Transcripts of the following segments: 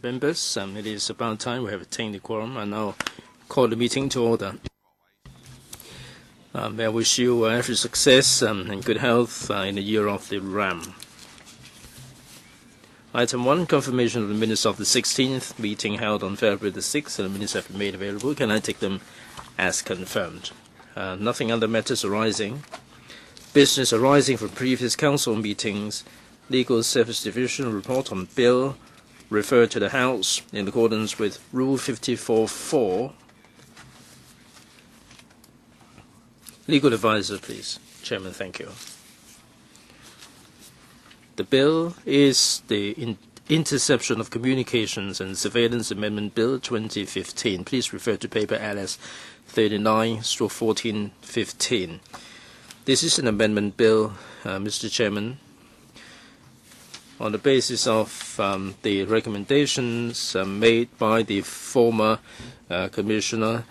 Members, it is about time we have attained the quorum. I now call the meeting to order. May I wish you every success and good health in the year of the Ram. Item 1, confirmation of the minutes of the 16th meeting held on February the 6th, and the minutes have been made available. Can I take them as confirmed? Nothing other matters arising. Business arising from previous council meetings. Legal Service Division report on bill referred to the House in accordance with Rule 54.4. Legal advisor, please. Chairman, thank you. The bill is the Interception of Communications and Surveillance Amendment Bill 2015. Please refer to paper LS 39/1415. This is an amendment bill, Mr. Chairman, on the basis of the recommendations made by the former Commissioner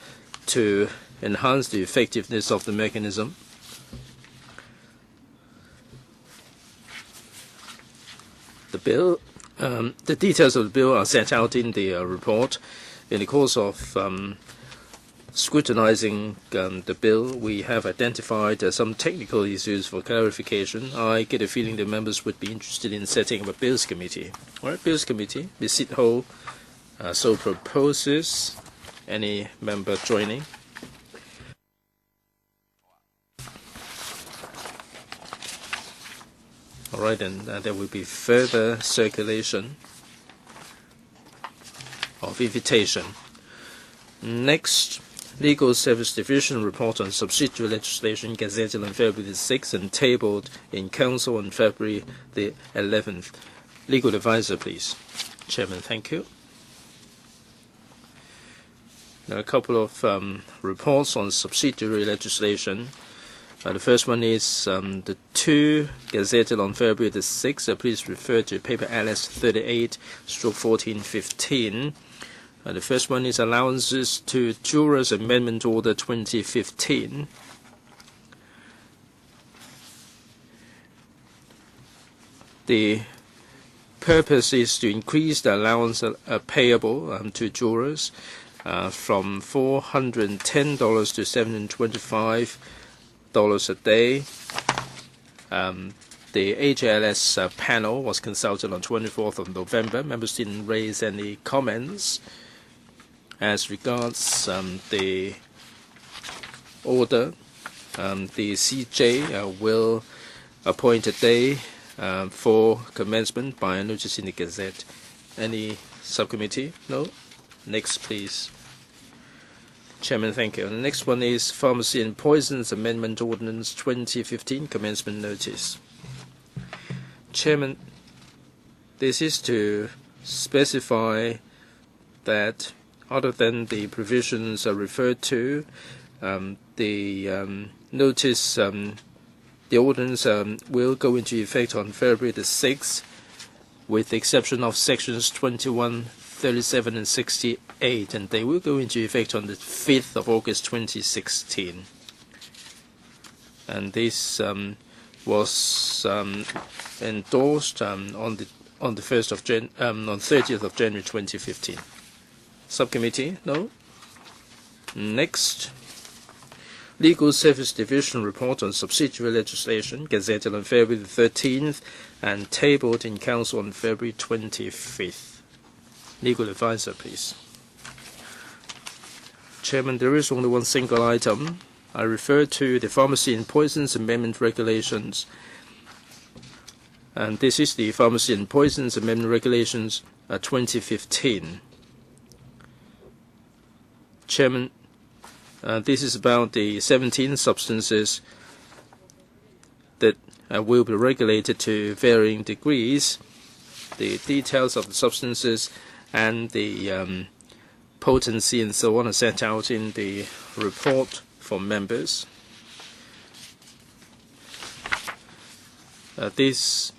to enhance the effectiveness of the mechanism. The bill, the details of the bill are set out in the report. In the course of scrutinizing the bill, we have identified some technical issues for clarification. I get a feeling the members would be interested in setting up a Bills Committee. All right, Bills Committee, Ms. Sit-Ho so proposes. Any member joining? All right, and there will be further circulation of invitation. Next, Legal Service Division report on subsidiary legislation gazetted on February the 6th and tabled in Council on February the 11th. Legal advisor, please. Chairman, thank you. Now, a couple of reports on subsidiary legislation. The first one is the 2 gazetted on February the 6th. Please refer to paper LS 38/1415. The first one is allowances to jurors amendment order 2015. The purpose is to increase the allowance payable to jurors from $410 to $725 a day. The AGLS panel was consulted on 24th of November. Members didn't raise any comments. As regards the order, the CJ will appoint a day for commencement by a notice in the Gazette. Any subcommittee? No? Next, please. Chairman, thank you. The next one is Pharmacy and Poisons Amendment Ordinance 2015 commencement notice. Chairman, this is to specify that other than the provisions referred to, the notice, the ordinance will go into effect on February the 6th, with the exception of sections 21, 37, and 68, and they will go into effect on the 5th of August 2016. And this was endorsed on the 30th of January 2015. Subcommittee? No? Next, Legal Service Division report on subsidiary legislation gazetted on February the 13th and tabled in Council on February 25th. Legal advisor, please. Chairman, there is only one single item. I refer to the Pharmacy and Poisons Amendment Regulations. And this is the Pharmacy and Poisons Amendment Regulations 2015. Chairman, this is about the 17 substances that will be regulated to varying degrees. The details of the substances and the potency and so on are set out in the report for members. This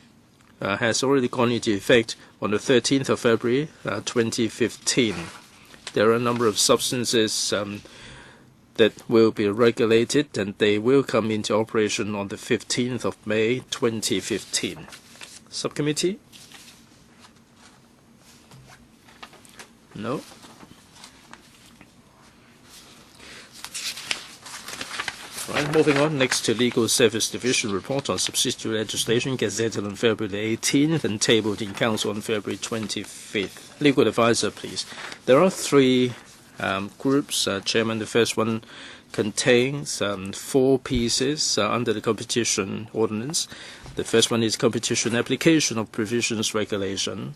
has already gone into effect on the 13th of February 2015. There are a number of substances that will be regulated, and they will come into operation on the 15th of May 2015. Subcommittee? No. Right, moving on next to Legal Service Division report on subsidiary legislation, gazetted on February 18th and tabled in Council on February 25th. Legal advisor, please. There are three groups, Chairman. The first one contains 4 pieces under the competition ordinance. The first one is competition application of provisions regulation,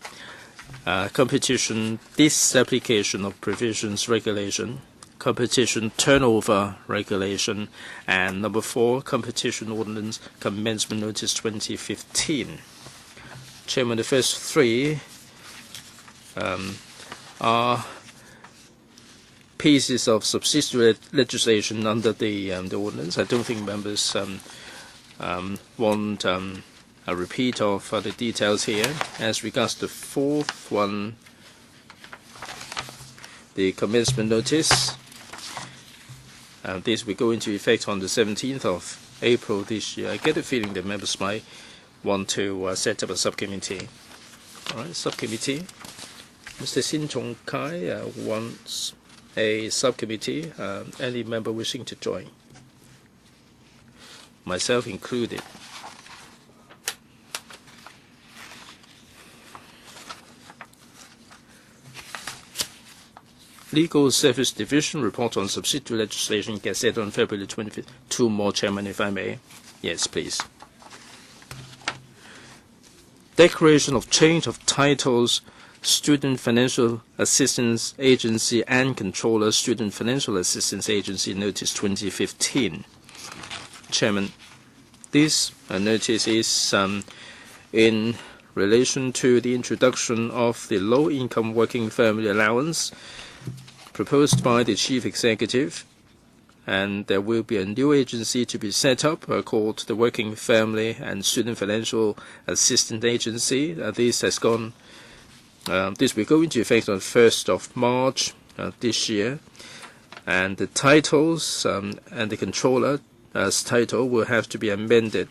competition disapplication of provisions regulation, competition turnover regulation, and number 4, competition ordinance commencement notice 2015. Chairman, the first 3 are pieces of subsidiary legislation under the ordinance. I don't think members want a repeat of the details here. As regards the 4th one, the commencement notice, this will go into effect on the 17th of April this year. I get a feeling that members might want to set up a subcommittee. All right, subcommittee. Mr. Sin Chong Kai wants a subcommittee. Any member wishing to join? Myself included. Legal Service Division report on subsidiary legislation gazetted on February 25th. 2 more, Chairman, if I may. Yes, please. Declaration of change of titles, Student Financial Assistance Agency and Controller, Student Financial Assistance Agency, Notice 2015. Chairman, this notice is in relation to the introduction of the low-income working family allowance proposed by the Chief Executive, and there will be a new agency to be set up called the Working Family and Student Financial Assistance Agency. This will go into effect on 1st of March this year, and the titles and the controller's title will have to be amended,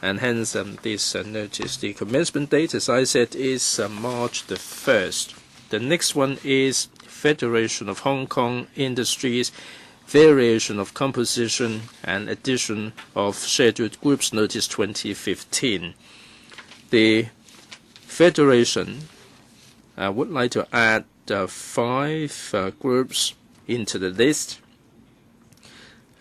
and hence this notice. The commencement date, as I said, is March the 1st. The next one is Federation of Hong Kong Industries, variation of composition and addition of scheduled groups, Notice 2015. The Federation would like to add 5 groups into the list,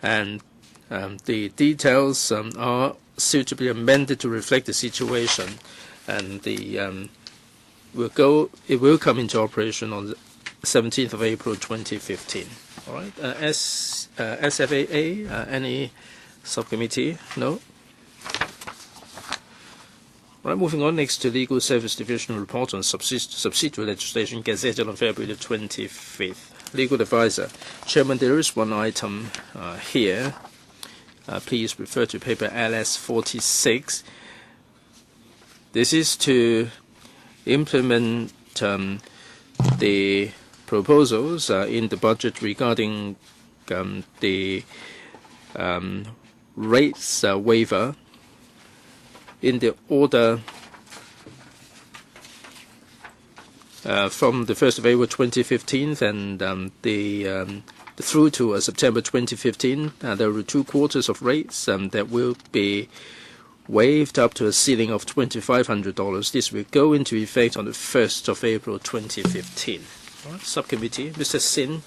and the details are suitably amended to reflect the situation, and it will come into operation on the 17th of April 2015. All right. SFAA, any subcommittee? No. All right. Moving on next to Legal Service Division report on subsidiary legislation gazetted on February 25th. Legal advisor, Chairman, there is one item here. Please refer to paper LS 46. This is to implement the proposals in the budget regarding the rates waiver in the order from the 1st of April 2015 and through to September 2015. There were 2 quarters of rates that will be waived up to a ceiling of $2,500. This will go into effect on the 1st of April 2015. Right. Subcommittee. Mr. Sin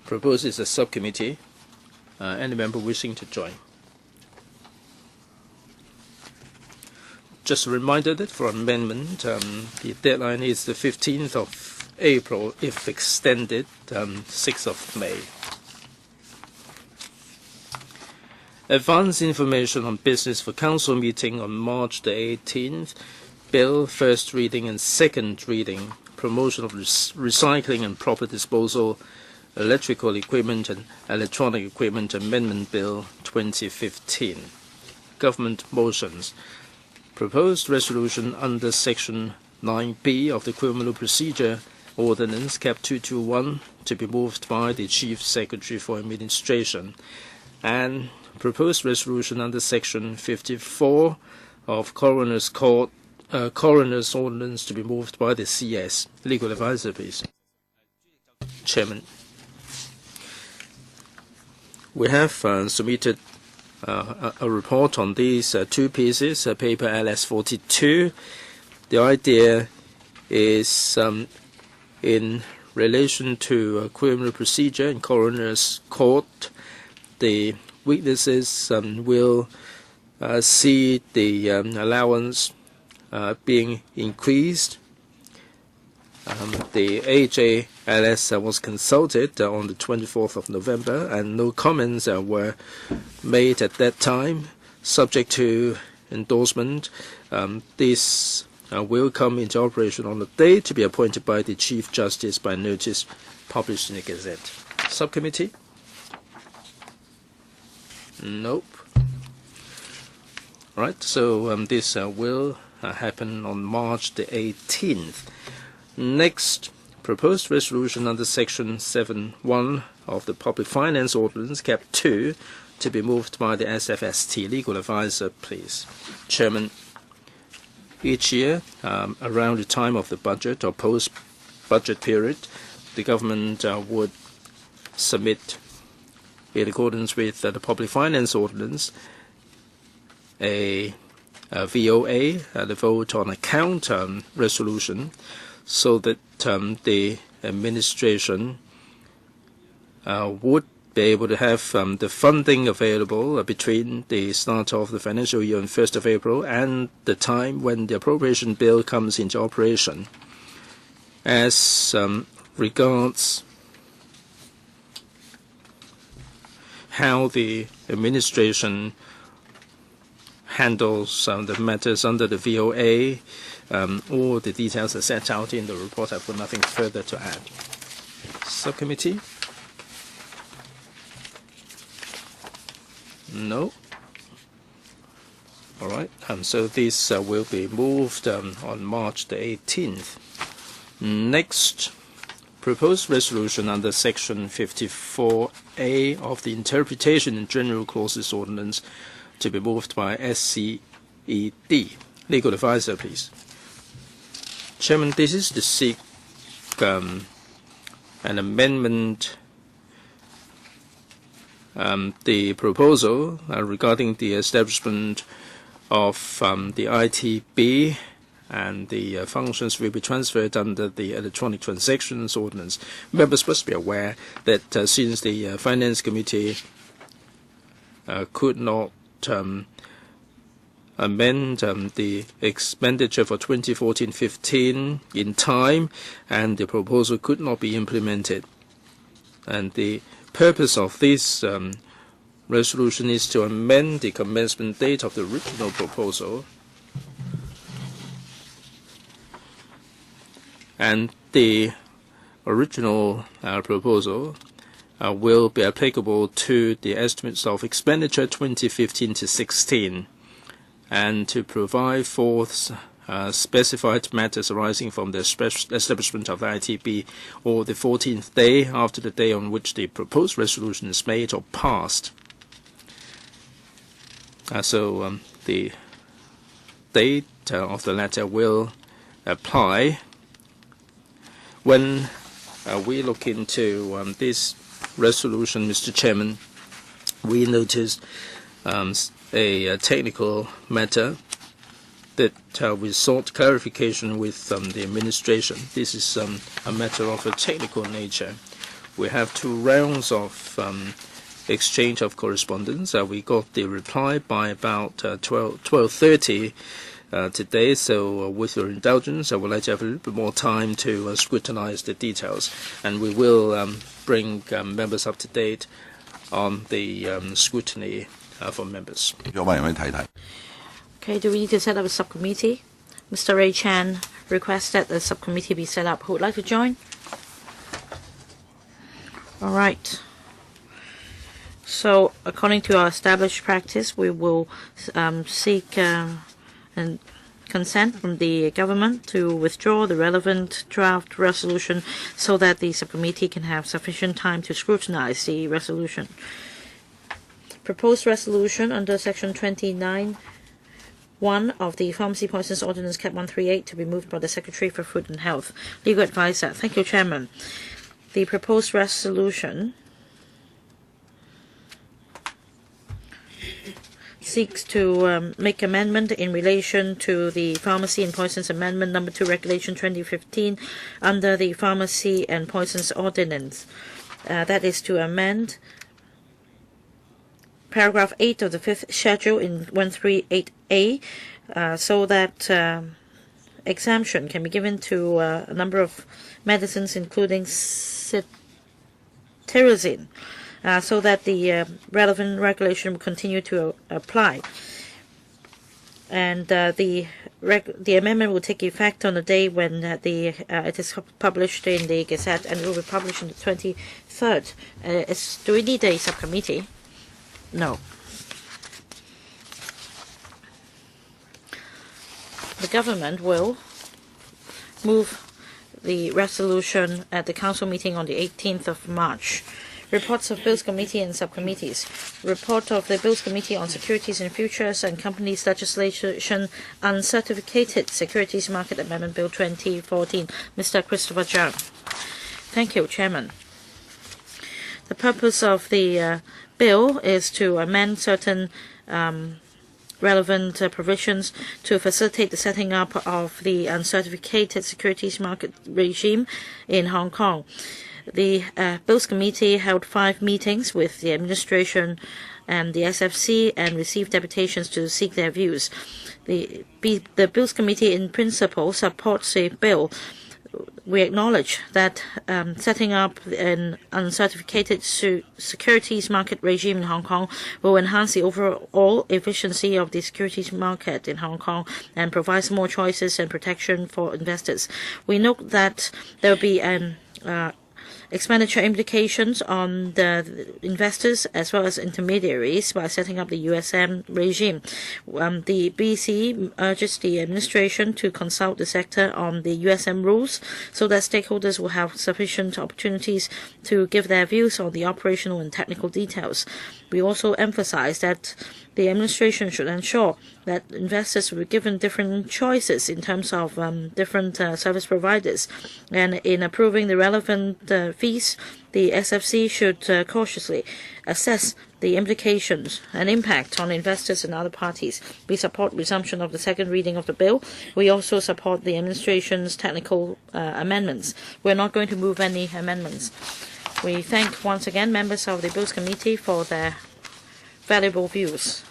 proposes a subcommittee. Any member wishing to join? Just a reminder that for amendment, the deadline is the 15th of April, if extended, 6th of May. Advance information on business for Council meeting on March the 18th. Bill, first reading and second reading. Promotion of recycling and proper disposal, electrical equipment and electronic equipment amendment bill 2015. Government motions. Proposed resolution under section 9B of the Criminal Procedure Ordinance Cap 221 to be moved by the Chief Secretary for Administration, and proposed resolution under section 54 of Coroner's Court Coroner's Ordinance to be moved by the CS. Legal advisor, please. Chairman. We have submitted a report on these two pieces, paper LS42. The idea is in relation to criminal procedure in coroner's court, the witnesses will see the allowance being increased. The AGENDAI was consulted on the 24th of November, and no comments were made at that time. Subject to endorsement, this will come into operation on the day to be appointed by the Chief Justice by notice published in the Gazette. Subcommittee? Nope. Right, so this will happen on March the 18th. Next, proposed resolution under Section 7.1 of the Public Finance Ordinance, Cap 2, to be moved by the SFST. Legal advisor, please. Chairman, each year, around the time of the budget or post-budget period, the government would submit, in accordance with the Public Finance Ordinance, a VOA, the vote on account resolution, so that the administration would be able to have the funding available between the start of the financial year on 1st of April and the time when the appropriation bill comes into operation. As regards how the administration handles the matters under the VOA, all the details are set out in the report. I've got nothing further to add. Subcommittee? No. All right. So this will be moved on March the 18th. Next, proposed resolution under Section 54A of the Interpretation in General Clauses Ordinance to be moved by SCED. Legal advisor, please. Chairman, this is to seek an amendment, the proposal regarding the establishment of the ITB, and the functions will be transferred under the Electronic Transactions Ordinance. Members must be aware that since the Finance Committee could not amend the expenditure for 2014-15 in time, and the proposal could not be implemented. And the purpose of this resolution is to amend the commencement date of the original proposal, and the original proposal will be applicable to the estimates of expenditure 2015-16, and to provide for specified matters arising from the establishment of the ITB or the 14th day after the day on which the proposed resolution is made or passed. So the date of the letter will apply. When we look into this resolution, Mr. Chairman, we noticed a technical matter that we sought clarification with the administration. This is a matter of a technical nature. We have 2 rounds of exchange of correspondence. We got the reply by about 12:30 today, so with your indulgence, I would like to have a little bit more time to scrutinize the details, and we will bring members up to date on the scrutiny for members. Okay, do we need to set up a subcommittee? Mr. Ray Chan requests that the subcommittee be set up. Who would like to join? All right. So, according to our established practice, we will seek and consent from the government to withdraw the relevant draft resolution so that the subcommittee can have sufficient time to scrutinize the resolution. Proposed resolution under Section 29(1) of the Pharmacy Poisons Ordinance Cap 138 to be moved by the Secretary for Food and Health. Legal advisor. Thank you, Chairman. The proposed resolution seeks to make amendment in relation to the Pharmacy and Poisons Amendment No. 2 Regulation 2015 under the Pharmacy and Poisons Ordinance. That is to amend paragraph 8 of the 5th schedule in 138A so that exemption can be given to a number of medicines, including cetirizine, so that the relevant regulation will continue to apply. And the amendment will take effect on the day when it is published in the Gazette, and it will be published on the 23rd. Do we need a subcommittee? No. The government will move the resolution at the council meeting on the 18th of March. Reports of Bills Committee and Subcommittees. Report of the Bills Committee on Securities and Futures and Companies Legislation Uncertificated Securities Market Amendment Bill 2014. Mr. Christopher Zhang. Thank you, Chairman. The purpose of the bill is to amend certain relevant provisions to facilitate the setting up of the uncertificated securities market regime in Hong Kong. The Bills Committee held 5 meetings with the administration and the SFC and received deputations to seek their views. The Bills Committee in principle supports the bill. We acknowledge that setting up an uncertificated securities market regime in Hong Kong will enhance the overall efficiency of the securities market in Hong Kong and provides more choices and protection for investors. We note that there will be an expenditure implications on the investors as well as intermediaries by setting up the USM regime. The BC urges the administration to consult the sector on the USM rules so that stakeholders will have sufficient opportunities to give their views on the operational and technical details. We also emphasize that the administration should ensure that investors will be given different choices in terms of different service providers. And in approving the relevant fees, the SFC should cautiously assess the implications and impact on investors and other parties. We support resumption of the second reading of the bill. We also support the administration's technical amendments. We're not going to move any amendments. We thank once again members of the Bills Committee for their valuable views.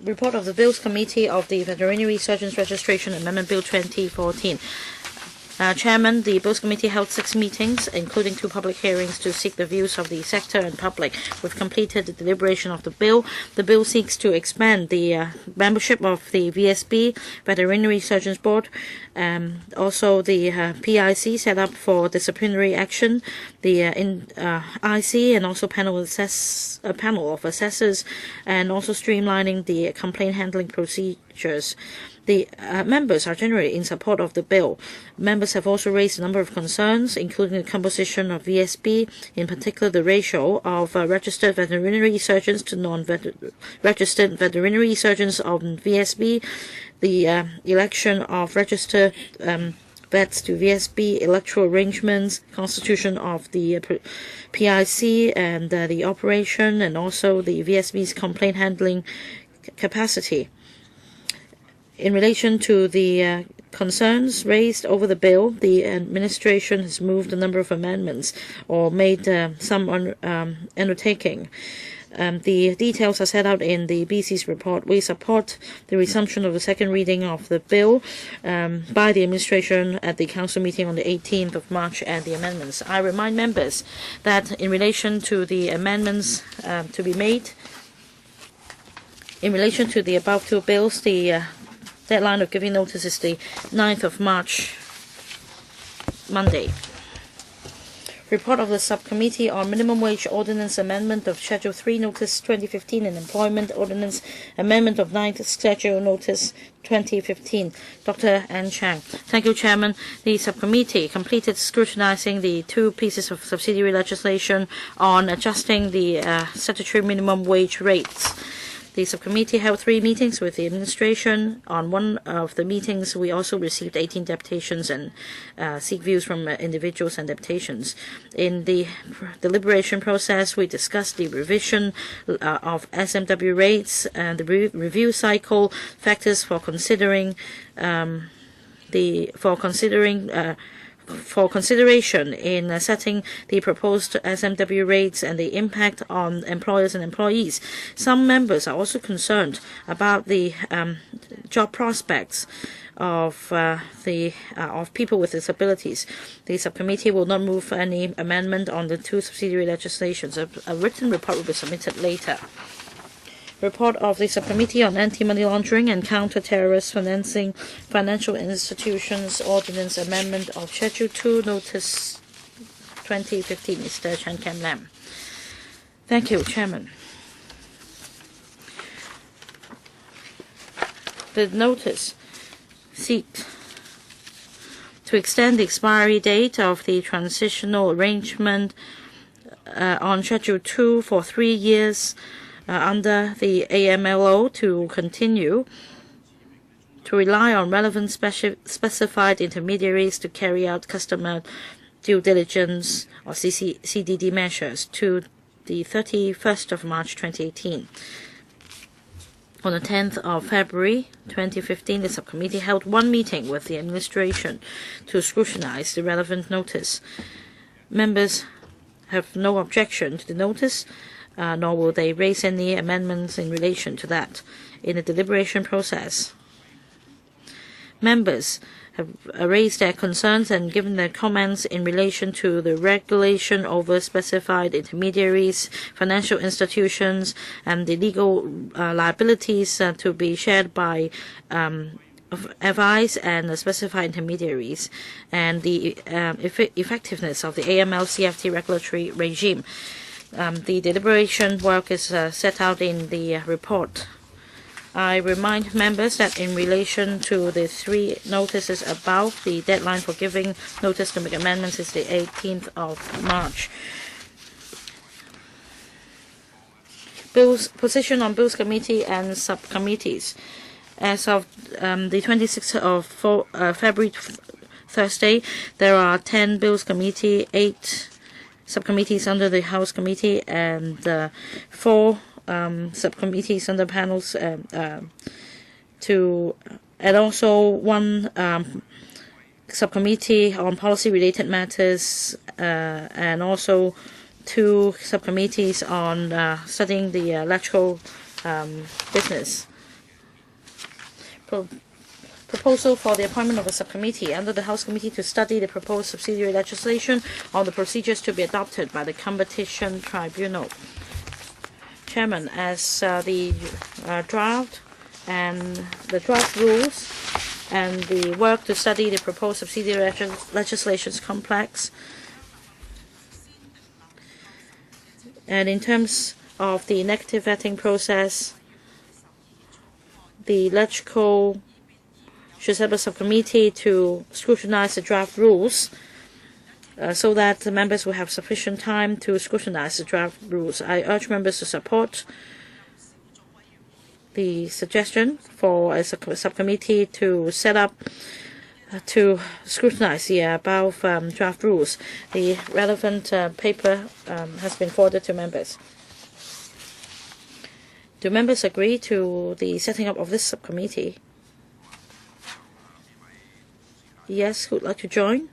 Report of the Bills Committee of the Veterinary Surgeons Registration Amendment Bill 2014. Chairman, the Bills Committee held 6 meetings, including 2 public hearings, to seek the views of the sector and public. We've completed the deliberation of the bill. The bill seeks to expand the membership of the VSB, Veterinary Surgeons Board, also the PIC set up for disciplinary action, the IC, and also panel of assessors, and also streamlining the complaint handling procedures. The members are generally in support of the bill. Members have also raised a number of concerns, including the composition of VSB, in particular the ratio of registered veterinary surgeons to non-registered veterinary surgeons on VSB, the election of registered vets to VSB, electoral arrangements, constitution of the PIC, and the operation, and also the VSB's complaint handling capacity. In relation to the concerns raised over the bill, the administration has moved a number of amendments or made some undertaking. The details are set out in the BC's report. We support the resumption of the second reading of the bill by the administration at the council meeting on the 18th of March and the amendments. I remind members that in relation to the amendments to be made, in relation to the above 2 bills, the deadline of giving notice is the 9th of March, Monday. Report of the Subcommittee on Minimum Wage Ordinance Amendment of Schedule 3 Notice 2015 and Employment Ordinance Amendment of 9th Schedule Notice 2015. Dr. Anne Chang. Thank you, Chairman. The subcommittee completed scrutinizing the 2 pieces of subsidiary legislation on adjusting the statutory minimum wage rates. The subcommittee held 3 meetings with the administration. On one of the meetings, we also received 18 deputations and seek views from individuals and deputations. In the deliberation process, we discussed the revision of SMW rates and the review cycle, factors for consideration in setting the proposed SMW rates and the impact on employers and employees. Some members are also concerned about the job prospects of people with disabilities. The subcommittee will not move any amendment on the 2 subsidiary legislations. A written report will be submitted later. Report of the Subcommittee on Anti-Money Laundering and Counter-Terrorist Financing Financial Institutions Ordinance Amendment of Schedule 2, Notice 2015. Mr. Chen Kem Lam. Thank you, Chairman. The notice seeks to extend the expiry date of the transitional arrangement on Schedule 2 for 3 years under the AMLO to continue to rely on relevant specified intermediaries to carry out customer due diligence or CDD measures to the 31st of March 2018. On the 10th of February 2015, the subcommittee held 1 meeting with the administration to scrutinize the relevant notice. Members have no objection to the notice, nor will they raise any amendments in relation to that. In the deliberation process, members have raised their concerns and given their comments in relation to the regulation over specified intermediaries, financial institutions, and the legal liabilities to be shared by FIs and specified intermediaries, and the effectiveness of the AML-CFT regulatory regime. The deliberation work is set out in the report. I remind members that in relation to the 3 notices above, the deadline for giving notice to make amendments is the 18th of March. Position on Bills Committee and subcommittees. As of the 26th of February, Thursday, there are 10 Bills Committee, 8 subcommittees under the House Committee, and 4 subcommittees under panels, and also 1 subcommittee on policy-related matters, and also 2 subcommittees on studying the electoral business. Proposal for the appointment of a subcommittee under the House Committee to study the proposed subsidiary legislation on the procedures to be adopted by the Competition Tribunal. Chairman, as the draft rules and the work to study the proposed subsidiary legislation is complex, and in terms of the negative vetting process, the electoral should have a subcommittee to scrutinize the draft rules so that the members will have sufficient time to scrutinize the draft rules. I urge members to support the suggestion for a subcommittee to set up to scrutinize the above draft rules. The relevant paper has been forwarded to members. Do members agree to the setting up of this subcommittee? Yes, who would like to join?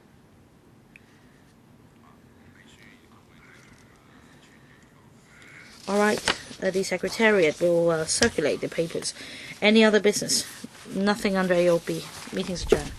All right, the Secretariat will circulate the papers. Any other business? Nothing under AOB. Meeting's adjourned.